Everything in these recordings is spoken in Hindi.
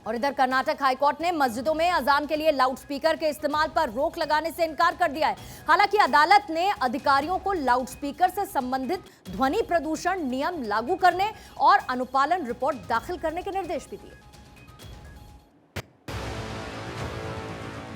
और इधर कर्नाटक हाईकोर्ट ने मस्जिदों में अजान के लिए लाउडस्पीकर के इस्तेमाल पर रोक लगाने से इनकार कर दिया है। हालांकि अदालत ने अधिकारियों को लाउडस्पीकर से संबंधित ध्वनि प्रदूषण नियम लागू करने और अनुपालन रिपोर्ट दाखिल करने के निर्देश भी दिए।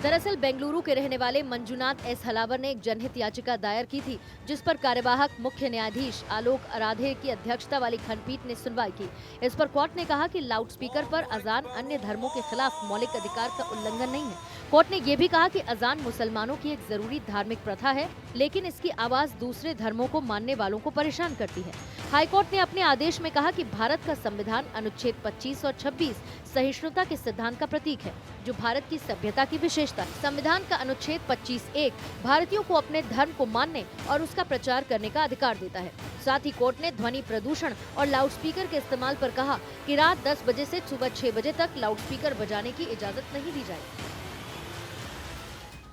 दरअसल बेंगलुरु के रहने वाले मंजुनाथ एस हलावर ने एक जनहित याचिका दायर की थी, जिस पर कार्यवाहक मुख्य न्यायाधीश आलोक आराधे की अध्यक्षता वाली खंडपीठ ने सुनवाई की। इस पर कोर्ट ने कहा कि लाउडस्पीकर पर अजान अन्य धर्मों के खिलाफ मौलिक अधिकार का उल्लंघन नहीं है। कोर्ट ने ये भी कहा कि अजान मुसलमानों की एक जरूरी धार्मिक प्रथा है, लेकिन इसकी आवाज दूसरे धर्मों को मानने वालों को परेशान करती है। हाईकोर्ट ने अपने आदेश में कहा कि भारत का संविधान अनुच्छेद 25 और 26 सहिष्णुता के सिद्धांत का प्रतीक है, जो भारत की सभ्यता की विशेषता है। संविधान का अनुच्छेद 25(1) भारतीयों को अपने धर्म को मानने और उसका प्रचार करने का अधिकार देता है। साथ ही कोर्ट ने ध्वनि प्रदूषण और लाउडस्पीकर के इस्तेमाल पर कहा कि रात 10 बजे से सुबह 6 बजे तक लाउडस्पीकर बजाने की इजाजत नहीं दी जाएगी।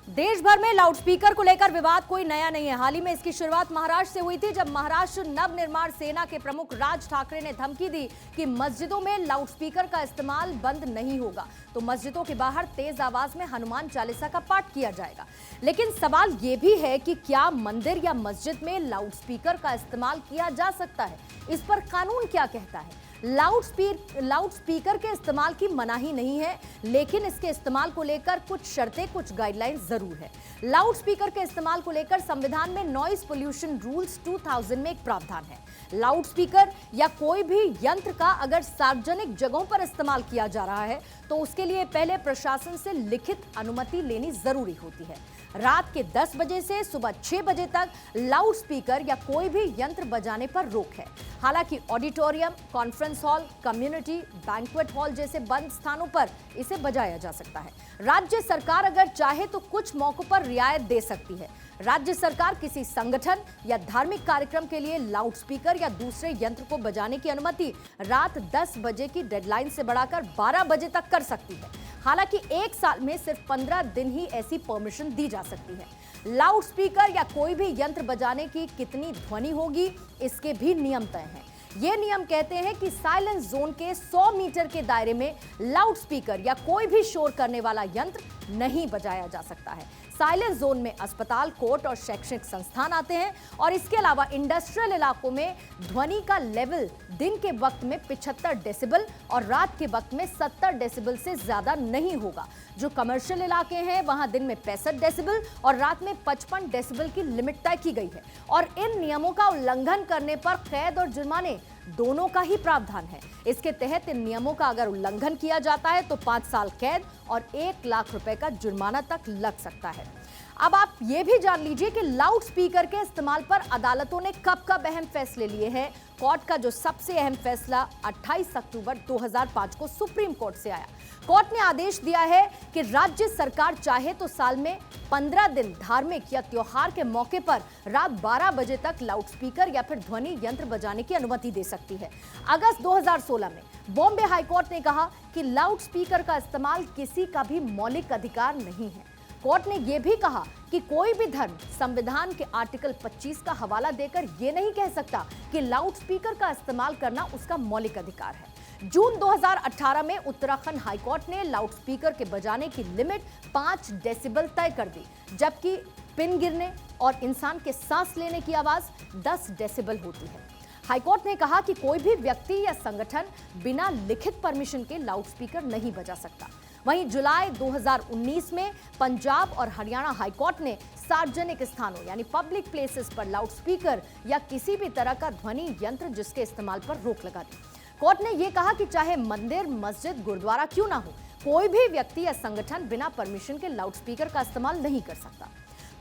देश भर में लाउडस्पीकर को लेकर विवाद कोई नया नहीं है। हाल ही में इसकी शुरुआत महाराष्ट्र से हुई थी, जब महाराष्ट्र नवनिर्माण सेना के प्रमुख राज ठाकरे ने धमकी दी कि मस्जिदों में लाउडस्पीकर का इस्तेमाल बंद नहीं होगा तो मस्जिदों के बाहर तेज आवाज में हनुमान चालीसा का पाठ किया जाएगा। लेकिन सवाल ये भी है कि क्या मंदिर या मस्जिद में लाउडस्पीकर का इस्तेमाल किया जा सकता है? इस पर कानून क्या कहता है? लाउडस्पीकर के इस्तेमाल की मनाही नहीं है, लेकिन इसके इस्तेमाल को लेकर कुछ शर्तें, कुछ गाइडलाइंस जरूर है। लाउडस्पीकर के इस्तेमाल को लेकर संविधान में नॉइज पोल्यूशन रूल्स 2000 में एक प्रावधान है। लाउडस्पीकर या कोई भी यंत्र का अगर सार्वजनिक जगहों पर इस्तेमाल किया जा रहा है तो उसके लिए पहले प्रशासन से लिखित अनुमति लेनी जरूरी होती है। रात के 10 बजे से सुबह 6 बजे तक लाउडस्पीकर या कोई भी यंत्र बजाने पर रोक है। हालांकि auditorium, conference hall, community banquet hall जैसे बंद स्थानों पर इसे बजाया जा सकता है। राज्य सरकार अगर चाहे तो कुछ मौकों पर रियायत दे सकती है। राज्य सरकार किसी संगठन या धार्मिक कार्यक्रम के लिए लाउडस्पीकर या दूसरे यंत्र को बजाने की अनुमति रात 10 बजे की डेडलाइन से बढ़ाकर 12 बजे तक कर सकती है। हालांकि एक साल में सिर्फ 15 दिन ही ऐसी परमिशन दी जा सकती है। लाउडस्पीकर या कोई भी यंत्र बजाने की कितनी ध्वनि होगी, इसके भी नियम तय हैं। ये नियम कहते हैं कि साइलेंस जोन के 100 मीटर के दायरे में लाउडस्पीकर या कोई भी शोर करने वाला यंत्र नहीं बजाया जा सकता है। साइलेंस जोन में अस्पताल, कोर्ट और शैक्षणिक संस्थान आते हैं और इसके अलावा इंडस्ट्रियल इलाकों में ध्वनि का लेवल दिन के वक्त में 75 डेसिबल और रात के वक्त में 70 डेसिबल से ज्यादा नहीं होगा। जो कमर्शियल इलाके हैं वहां दिन में 65 डेसिबल और रात में 55 डेसिबल की लिमिट तय की गई है और इन नियमों का उल्लंघन करने पर कैद और जुर्माने दोनों का ही प्रावधान है। इसके तहत इन नियमों का अगर उल्लंघन किया जाता है तो 5 साल कैद और 1 लाख रुपए का जुर्माना तक लग सकता है। अब आप ये भी जान लीजिए कि लाउडस्पीकर के इस्तेमाल पर अदालतों ने कब अहम फैसले लिए हैं। कोर्ट का जो सबसे अहम फैसला 28 अक्टूबर 2005 को सुप्रीम कोर्ट से आया। कोर्ट ने आदेश दिया है कि राज्य सरकार चाहे तो साल में 15 दिन धार्मिक या त्योहार के मौके पर रात 12 बजे तक लाउडस्पीकर या फिर ध्वनि यंत्र बजाने की अनुमति दे सकती है। अगस्त 2016 में बॉम्बे हाईकोर्ट ने कहा कि लाउडस्पीकर का इस्तेमाल किसी का भी मौलिक अधिकार नहीं है। कोर्ट ने यह भी कहा कि कोई भी धर्म संविधान के आर्टिकल 25 का हवाला देकर यह नहीं कह सकता कि लाउडस्पीकर का इस्तेमाल करना उसका मौलिक अधिकार है। जून 2018 में उत्तराखंड हाईकोर्ट ने लाउडस्पीकर के बजाने की लिमिट 5 डेसिबल तय कर दी, जबकि पिन गिरने और इंसान के सांस लेने की आवाज 10 डेसिबल होती है। हाईकोर्ट ने कहा कि कोई भी व्यक्ति या संगठन बिना लिखित परमिशन के लाउडस्पीकर नहीं बजा सकता। वहीं जुलाई 2019 में पंजाब और हरियाणा हाईकोर्ट ने सार्वजनिक स्थानों यानी पब्लिक प्लेसेस पर लाउडस्पीकर या किसी भी तरह का ध्वनि यंत्र जिसके इस्तेमाल पर रोक लगा दी। कोर्ट ने यह कहा कि चाहे मंदिर, मस्जिद, गुरुद्वारा क्यों ना हो, कोई भी व्यक्ति या संगठन बिना परमिशन के लाउडस्पीकर का इस्तेमाल नहीं कर सकता।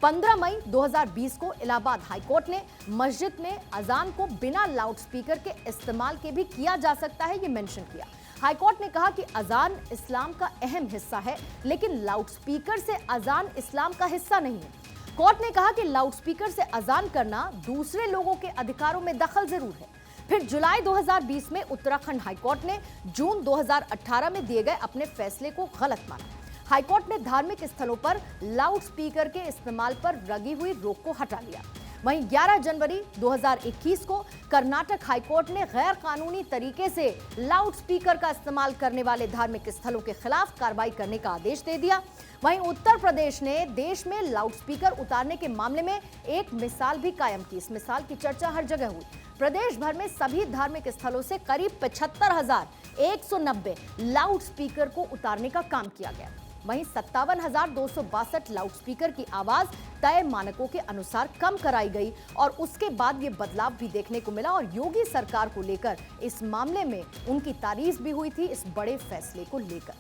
15 मई 2020 को इलाहाबाद हाईकोर्ट ने मस्जिद में अजान को बिना लाउडस्पीकर के इस्तेमाल के भी किया जा सकता है, ये मेंशन किया। हाईकोर्ट ने कहा कि अजान इस्लाम का अहम हिस्सा है, लेकिन लाउडस्पीकर से अजान इस्लाम का हिस्सा नहीं है। कोर्ट ने कहा कि लाउडस्पीकर से अजान करना दूसरे लोगों के अधिकारों में दखल जरूर है। फिर जुलाई 2020 में उत्तराखंड हाईकोर्ट ने जून 2018 में दिए गए अपने फैसले को गलत माना। हाईकोर्ट ने धार्मिक स्थलों पर लाउडस्पीकर के इस्तेमाल पर लगी हुई रोक को हटा लिया। वहीं 11 जनवरी 2021 को कर्नाटक हाईकोर्ट ने गैर कानूनी तरीके से लाउडस्पीकर का इस्तेमाल करने वाले धार्मिक स्थलों के खिलाफ कार्रवाई करने का आदेश दे दिया। वहीं उत्तर प्रदेश ने देश में लाउडस्पीकर उतारने के मामले में एक मिसाल भी कायम की। इस मिसाल की चर्चा हर जगह हुई। प्रदेश भर में सभी धार्मिक स्थलों से करीब 75,190 लाउडस्पीकर को उतारने का काम किया गया। वहीं 57,262 लाउडस्पीकर की आवाज तय मानकों के अनुसार कम कराई गई और उसके बाद ये बदलाव भी देखने को मिला और योगी सरकार को लेकर इस मामले में उनकी तारीफ भी हुई थी इस बड़े फैसले को लेकर।